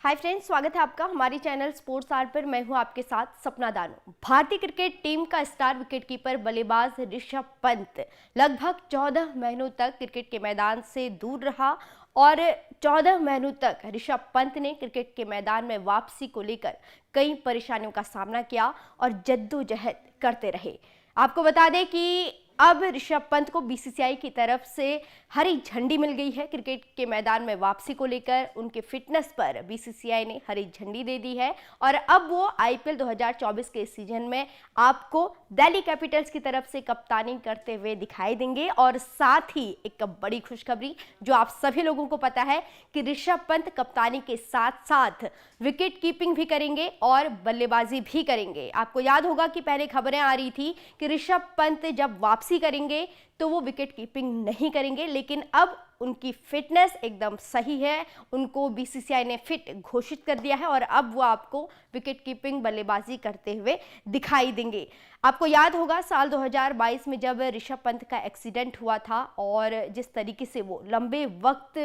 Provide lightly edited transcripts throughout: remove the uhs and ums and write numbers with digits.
Hi friends, स्वागत है आपका हमारी चैनल स्पोर्ट्स आवर पर। मैं हूं आपके साथ सपना दानो। भारतीय क्रिकेट टीम का स्टार विकेटकीपर बल्लेबाज ऋषभ पंत लगभग 14 महीनों तक क्रिकेट के मैदान से दूर रहा और 14 महीनों तक ऋषभ पंत ने क्रिकेट के मैदान में वापसी को लेकर कई परेशानियों का सामना किया और जद्दोजहद करते रहे। आपको बता दें कि अब ऋषभ पंत को बीसीसीआई की तरफ से हरी झंडी मिल गई है। क्रिकेट के मैदान में वापसी को लेकर उनके फिटनेस पर बीसीसीआई ने हरी झंडी दे दी है और अब वो आईपीएल 2024 के सीजन में आपको दिल्ली कैपिटल्स की तरफ से कप्तानी करते हुए दिखाई देंगे। और साथ ही एक बड़ी खुशखबरी जो आप सभी लोगों को पता है कि ऋषभ पंत कप्तानी के साथ साथ विकेट कीपिंग भी करेंगे और बल्लेबाजी भी करेंगे। आपको याद होगा कि पहले खबरें आ रही थी कि ऋषभ पंत जब वापसी करेंगे तो वो विकेट कीपिंग नहीं करेंगे, लेकिन अब उनकी फिटनेस एकदम सही है। उनको बीसीसीआई ने फिट घोषित कर दिया है और अब वो आपको विकेट कीपिंग बल्लेबाजी करते हुए दिखाई देंगे। आपको याद होगा साल 2022 में जब ऋषभ पंत का एक्सीडेंट हुआ था और जिस तरीके से वो लंबे वक्त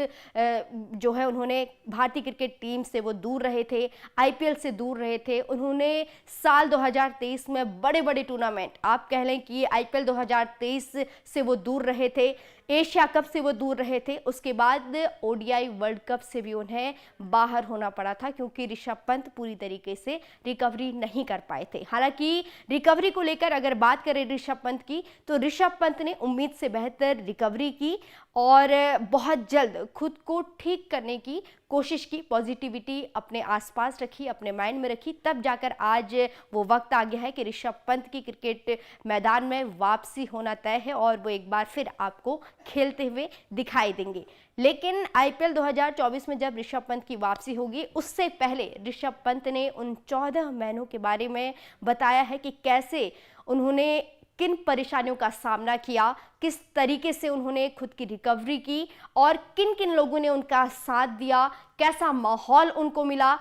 जो है उन्होंने भारतीय क्रिकेट टीम से वो दूर रहे थे, आईपीएल से दूर रहे थे। उन्होंने साल 2023 में बड़े बड़े टूर्नामेंट, आप कह लें कि आईपीएल 2023 से वो दूर रहे थे, एशिया कप से वो दूर रहे थे, उसके बाद ओडीआई वर्ल्ड कप से भी उन्हें बाहर होना पड़ा था क्योंकि ऋषभ पंत पूरी तरीके से रिकवरी नहीं कर पाए थे। हालांकि रिकवरी को लेकर अगर बात करें ऋषभ पंत की, तो ऋषभ पंत ने उम्मीद से बेहतर रिकवरी की और बहुत जल्द खुद को ठीक करने की कोशिश की, पॉजिटिविटी अपने आसपास रखी, अपने माइंड में रखी, तब जाकर आज वो वक्त आ गया है कि ऋषभ पंत की क्रिकेट मैदान में वापसी होना तय है और वो एक बार फिर आपको खेलते हुए दिखाई देंगे। लेकिन आईपीएल 2024 में जब ऋषभ पंत की वापसी होगी, उससे पहले ऋषभ पंत ने उन 14 महीनों के बारे में बताया है कि कैसे उन्होंने किन परेशानियों का सामना किया, किस तरीके से उन्होंने खुद की रिकवरी की और किन किन लोगों ने उनका साथ दिया, कैसा माहौल उनको मिला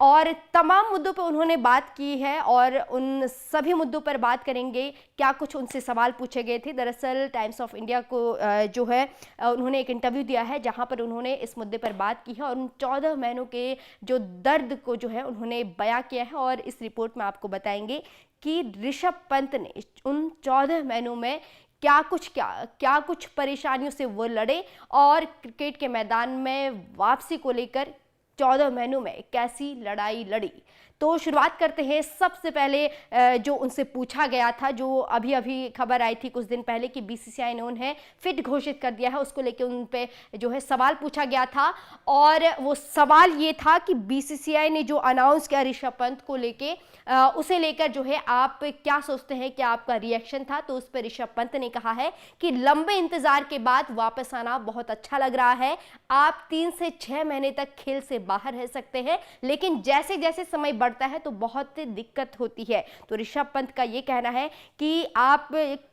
और तमाम मुद्दों पर उन्होंने बात की है और उन सभी मुद्दों पर बात करेंगे। क्या कुछ उनसे सवाल पूछे गए थे। दरअसल टाइम्स ऑफ इंडिया को जो है उन्होंने एक इंटरव्यू दिया है जहां पर उन्होंने इस मुद्दे पर बात की है और उन 14 महीनों के जो दर्द को जो है उन्होंने बयां किया है और इस रिपोर्ट में आपको बताएंगे कि ऋषभ पंत ने उन 14 महीनों में क्या कुछ परेशानियों से वो लड़े और क्रिकेट के मैदान में वापसी को लेकर 14 महीनों में कैसी लड़ाई लड़ी। तो शुरुआत करते हैं। सबसे पहले जो उनसे पूछा गया था, जो अभी अभी खबर आई थी कुछ दिन पहले कि बीसीसीआई ने उन्हें फिट घोषित कर दिया है, उसको लेकर उन पे जो है सवाल पूछा गया था और वो सवाल ये था कि बीसीसीआई ने जो अनाउंस किया ऋषभ पंत को लेके, उसे लेकर जो है आप क्या सोचते हैं, क्या आपका रिएक्शन था। तो उस पर ऋषभ पंत ने कहा है कि लंबे इंतजार के बाद वापस आना बहुत अच्छा लग रहा है। आप 3 से 6 महीने तक खेल से बाहर रह सकते हैं, लेकिन जैसे जैसे समय बढ़ता है तो बहुत दिक्कत होती है। तो ऋषभ पंत का ये कहना है कि आप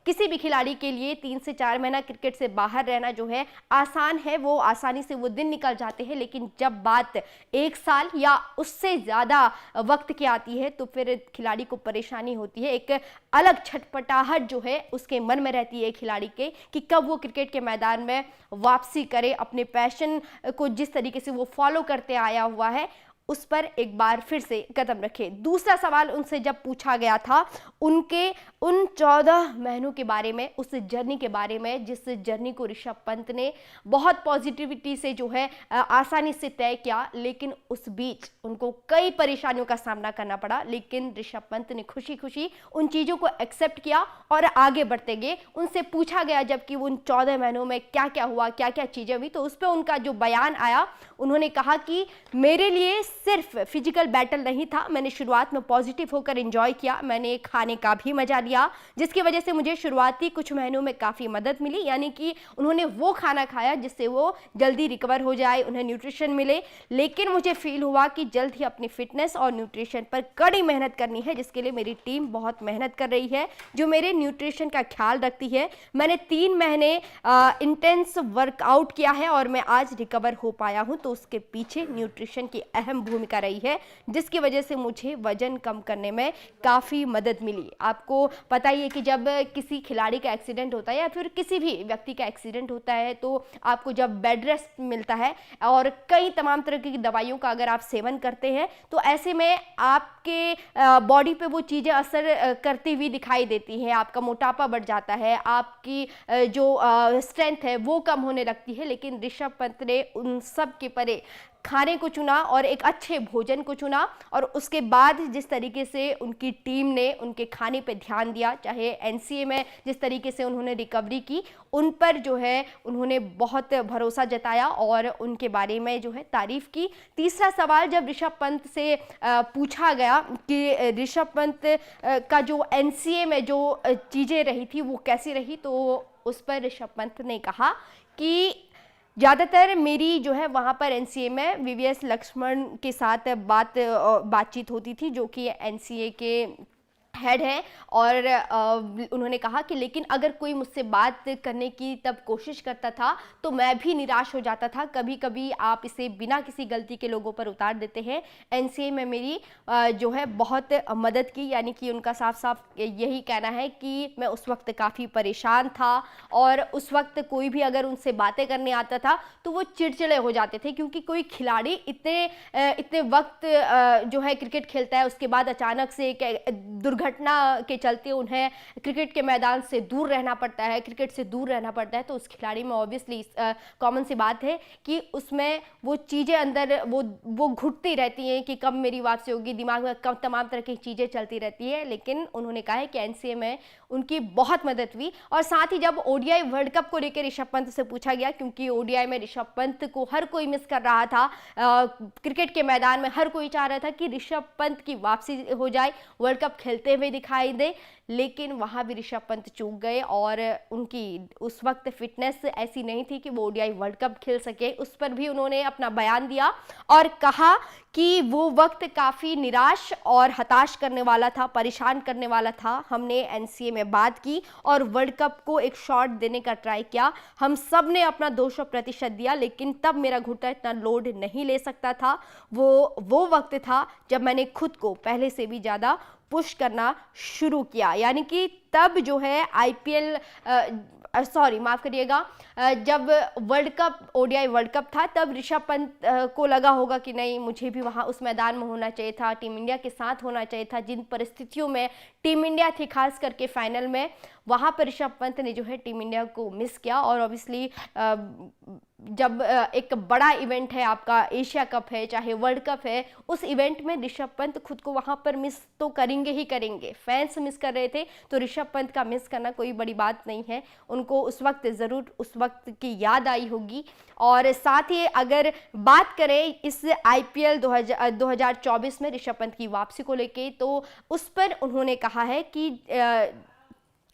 किसी भी खिलाड़ी के लिए 3 से 4 महीना क्रिकेट से बाहर रहना जो है आसान है, वो आसानी से वो दिन निकल जाते हैं, लेकिन जब बात 1 साल या उससे ज़्यादा वक्त की आती है तो फिर खिलाड़ी को परेशानी होती है। एक अलग छटपटाहट जो है उसके मन में रहती है खिलाड़ी के कि कब वो क्रिकेट के मैदान में वापसी करे, अपने पैशन को जिस तरीके से वो फॉलो करते आया हुआ है उस पर एक बार फिर से कदम रखे। दूसरा सवाल उनसे जब पूछा गया था उनके उन 14 महीनों के बारे में, उस जर्नी के बारे में जिस जर्नी को ऋषभ पंत ने बहुत पॉजिटिविटी से जो है आसानी से तय किया, लेकिन उस बीच उनको कई परेशानियों का सामना करना पड़ा, लेकिन ऋषभ पंत ने खुशी खुशी उन चीज़ों को एक्सेप्ट किया और आगे बढ़ते गए। उनसे पूछा गया जबकि उन 14 महीनों में क्या क्या हुआ, क्या क्या चीज़ें हुई, तो उस पर उनका जो बयान आया, उन्होंने कहा कि मेरे लिए सिर्फ फिजिकल बैटल नहीं था, मैंने शुरुआत में पॉजिटिव होकर एंजॉय किया, मैंने खाने का भी मजा लिया जिसकी वजह से मुझे शुरुआती कुछ महीनों में काफ़ी मदद मिली। यानी कि उन्होंने वो खाना खाया जिससे वो जल्दी रिकवर हो जाए, उन्हें न्यूट्रिशन मिले, लेकिन मुझे फील हुआ कि जल्द ही अपनी फिटनेस और न्यूट्रिशन पर कड़ी मेहनत करनी है, जिसके लिए मेरी टीम बहुत मेहनत कर रही है जो मेरे न्यूट्रिशन का ख्याल रखती है। मैंने 3 महीने इंटेंस वर्कआउट किया है और मैं आज रिकवर हो पाया हूँ, तो उसके पीछे न्यूट्रिशन की अहम भूमिका रही है, जिसकी वजह से मुझे वजन कम करने में काफ़ी मदद मिली। आपको पता ही है कि जब किसी खिलाड़ी का एक्सीडेंट होता है या फिर किसी भी व्यक्ति का एक्सीडेंट होता है तो आपको जब बेड रेस्ट मिलता है और कई तमाम तरह की दवाइयों का अगर आप सेवन करते हैं तो ऐसे में आपके बॉडी पे वो चीज़ें असर करती हुई दिखाई देती हैं। आपका मोटापा बढ़ जाता है, आपकी जो स्ट्रेंथ है वो कम होने लगती है। लेकिन ऋषभ पंत ने उन सब के परे खाने को चुना और एक अच्छे भोजन को चुना, और उसके बाद जिस तरीके से उनकी टीम ने उनके खाने पे ध्यान दिया, चाहे एनसीए में जिस तरीके से उन्होंने रिकवरी की, उन पर जो है उन्होंने बहुत भरोसा जताया और उनके बारे में जो है तारीफ की। तीसरा सवाल जब ऋषभ पंत से पूछा गया कि ऋषभ पंत का जो एनसीए में जो चीज़ें रही थी वो कैसी रही, तो उस पर ऋषभ पंत ने कहा कि ज़्यादातर मेरी जो है वहाँ पर एनसीए में वीवीएस लक्ष्मण के साथ बातचीत होती थी, जो कि एनसीए के हेड हैं, और उन्होंने कहा कि लेकिन अगर कोई मुझसे बात करने की तब कोशिश करता था तो मैं भी निराश हो जाता था। कभी कभी आप इसे बिना किसी गलती के लोगों पर उतार देते हैं। एनसीए में मेरी जो है बहुत मदद की, यानी कि उनका साफ साफ यही कहना है कि मैं उस वक्त काफ़ी परेशान था और उस वक्त कोई भी अगर उनसे बातें करने आता था तो वो चिड़चिड़े हो जाते थे, क्योंकि कोई खिलाड़ी इतने वक्त जो है क्रिकेट खेलता है, उसके बाद अचानक से दुर्घटना के चलते उन्हें क्रिकेट के मैदान से दूर रहना पड़ता है, क्रिकेट से दूर रहना पड़ता है, तो उस खिलाड़ी में ऑब्वियसली कॉमन सी बात है कि उसमें वो चीज़ें अंदर वो घुटती रहती हैं कि कब मेरी वापसी होगी, दिमाग में कब तमाम तरह की चीज़ें चलती रहती है। लेकिन उन्होंने कहा है कि एनसीए में उनकी बहुत मदद हुई। और साथ ही जब ओडीआई वर्ल्ड कप को लेकर ऋषभ पंत से पूछा गया, क्योंकि ओडीआई में ऋषभ पंत को हर कोई मिस कर रहा था, क्रिकेट के मैदान में हर कोई चाह रहा था कि ऋषभ पंत की वापसी हो जाए, वर्ल्ड कप खेलते हुए दिखाई दे, लेकिन वहाँ भी ऋषभ पंत चूक गए और उनकी उस वक्त फिटनेस ऐसी नहीं थी कि वो ओडीआई वर्ल्ड कप खेल सके। उस पर भी उन्होंने अपना बयान दिया और कहा कि वो वक्त काफ़ी निराश और हताश करने वाला था, परेशान करने वाला था। हमने एनसीए में बात की और वर्ल्ड कप को एक शॉट देने का ट्राई किया, हम सब ने अपना 200% दिया, लेकिन तब मेरा घुटना इतना लोड नहीं ले सकता था। वो वक्त था जब मैंने खुद को पहले से भी ज़्यादा पुश करना शुरू किया, यानी कि तब जो है आईपीएल माफ़ करिएगा, जब world cup ODI world cup था तब ऋषभ पंत को लगा होगा कि नहीं, मुझे भी वहाँ उस मैदान में होना चाहिए था, टीम इंडिया के साथ होना चाहिए था। जिन परिस्थितियों में टीम इंडिया थी, खास करके फाइनल में, वहाँ पर ऋषभ पंत ने जो है टीम इंडिया को मिस किया। और ऑब्वियसली जब एक बड़ा इवेंट है, आपका एशिया कप है, चाहे वर्ल्ड कप है, उस इवेंट में ऋषभ पंत खुद को वहाँ पर मिस तो करेंगे ही करेंगे। फैंस मिस कर रहे थे तो ऋषभ पंत का मिस करना कोई बड़ी बात नहीं है, उनको उस वक्त ज़रूर उस वक्त की याद आई होगी। और साथ ही अगर बात करें इस आईपीएल 2024 में ऋषभ पंत की वापसी को लेके, तो उस पर उन्होंने कहा है कि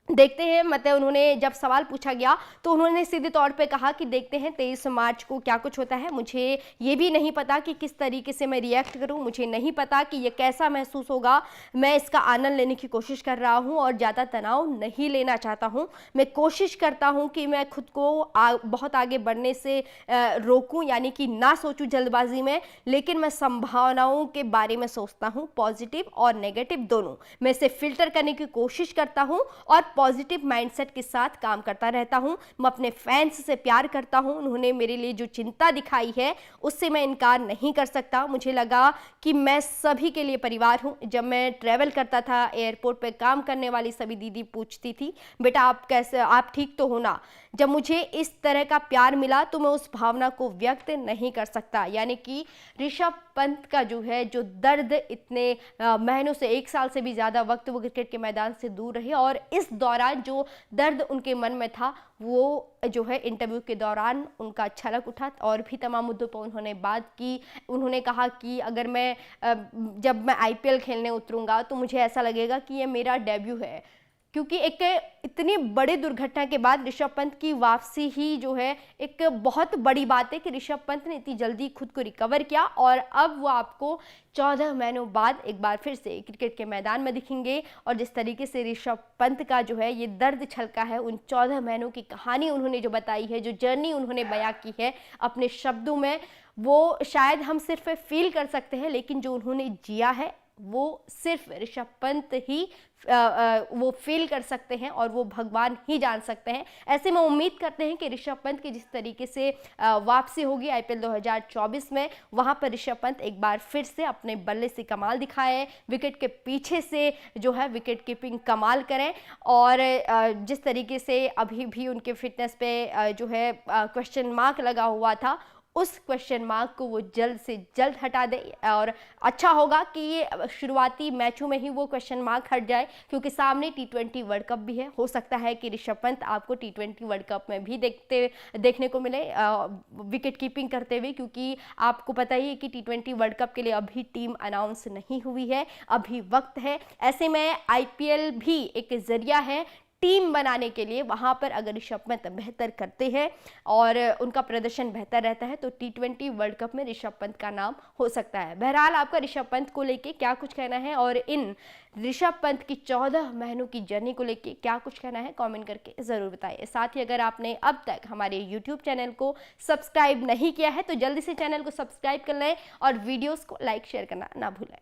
देखते हैं, मतलब उन्होंने जब सवाल पूछा गया तो उन्होंने सीधे तौर पे कहा कि देखते हैं 23 मार्च को क्या कुछ होता है। मुझे ये भी नहीं पता कि किस तरीके से मैं रिएक्ट करूं, मुझे नहीं पता कि ये कैसा महसूस होगा। मैं इसका आनंद लेने की कोशिश कर रहा हूं और ज़्यादा तनाव नहीं लेना चाहता हूं। मैं कोशिश करता हूं कि मैं खुद को बहुत आगे बढ़ने से रोकूं, यानी कि ना सोचूं जल्दबाजी में, लेकिन मैं संभावनाओं के बारे में सोचता हूँ, पॉजिटिव और नेगेटिव दोनों। मैं इसे फिल्टर करने की कोशिश करता हूँ और पॉजिटिव माइंडसेट के साथ काम करता रहता हूं। मैं अपने फैंस से प्यार करता हूं, उन्होंने मेरे लिए जो चिंता दिखाई है उससे मैं इनकार नहीं कर सकता। मुझे लगा कि मैं सभी के लिए परिवार हूं। जब मैं ट्रैवल करता था, एयरपोर्ट पे काम करने वाली सभी दीदी पूछती थी, बेटा आप कैसे, आप ठीक तो हो ना। जब मुझे इस तरह का प्यार मिला तो मैं उस भावना को व्यक्त नहीं कर सकता। यानी कि ऋषभ पंत का जो है जो दर्द, इतने महीनों से, 1 साल से भी ज़्यादा वक्त वो क्रिकेट के मैदान से दूर रहे, और इस दौरान जो दर्द उनके मन में था वो जो है इंटरव्यू के दौरान उनका छलक उठा और भी तमाम मुद्दों पर उन्होंने बात की। उन्होंने कहा कि अगर मैं जब मैं आईपीएल खेलने उतरूंगा तो मुझे ऐसा लगेगा कि ये मेरा डेब्यू है, क्योंकि एक इतनी बड़ी दुर्घटना के बाद ऋषभ पंत की वापसी ही जो है एक बहुत बड़ी बात है कि ऋषभ पंत ने इतनी जल्दी खुद को रिकवर किया और अब वो आपको 14 महीनों बाद एक बार फिर से क्रिकेट के मैदान में दिखेंगे। और जिस तरीके से ऋषभ पंत का जो है ये दर्द छलका है, उन 14 महीनों की कहानी उन्होंने जो बताई है, जो जर्नी उन्होंने बयां की है अपने शब्दों में, वो शायद हम सिर्फ फील कर सकते हैं, लेकिन जो उन्होंने जिया है वो सिर्फ ऋषभ पंत ही वो फील कर सकते हैं और वो भगवान ही जान सकते हैं। ऐसे में उम्मीद करते हैं कि ऋषभ पंत की जिस तरीके से वापसी होगी आईपीएल 2024 में, वहां पर ऋषभ पंत एक बार फिर से अपने बल्ले से कमाल दिखाए, विकेट के पीछे से जो है विकेट कीपिंग कमाल करें और जिस तरीके से अभी भी उनके फिटनेस पे जो है क्वेश्चन मार्क लगा हुआ था, उस क्वेश्चन मार्क को वो जल्द से जल्द हटा दे। और अच्छा होगा कि ये शुरुआती मैचों में ही वो क्वेश्चन मार्क हट जाए, क्योंकि सामने टी20 वर्ल्ड कप भी है। हो सकता है कि ऋषभ पंत आपको टी20 वर्ल्ड कप में भी देखने को मिले विकेट कीपिंग करते हुए, क्योंकि आपको पता ही है कि टी20 वर्ल्ड कप के लिए अभी टीम अनाउंस नहीं हुई है, अभी वक्त है। ऐसे में आईपीएल भी एक जरिया है टीम बनाने के लिए। वहां पर अगर ऋषभ पंत बेहतर करते हैं और उनका प्रदर्शन बेहतर रहता है तो टी20 वर्ल्ड कप में ऋषभ पंत का नाम हो सकता है। बहरहाल आपका ऋषभ पंत को लेके क्या कुछ कहना है और इन ऋषभ पंत की 14 महीनों की जर्नी को लेके क्या कुछ कहना है, कमेंट करके ज़रूर बताइए। साथ ही अगर आपने अब तक हमारे यूट्यूब चैनल को सब्सक्राइब नहीं किया है तो जल्दी से चैनल को सब्सक्राइब कर लें और वीडियोज़ को लाइक शेयर करना ना भूलें।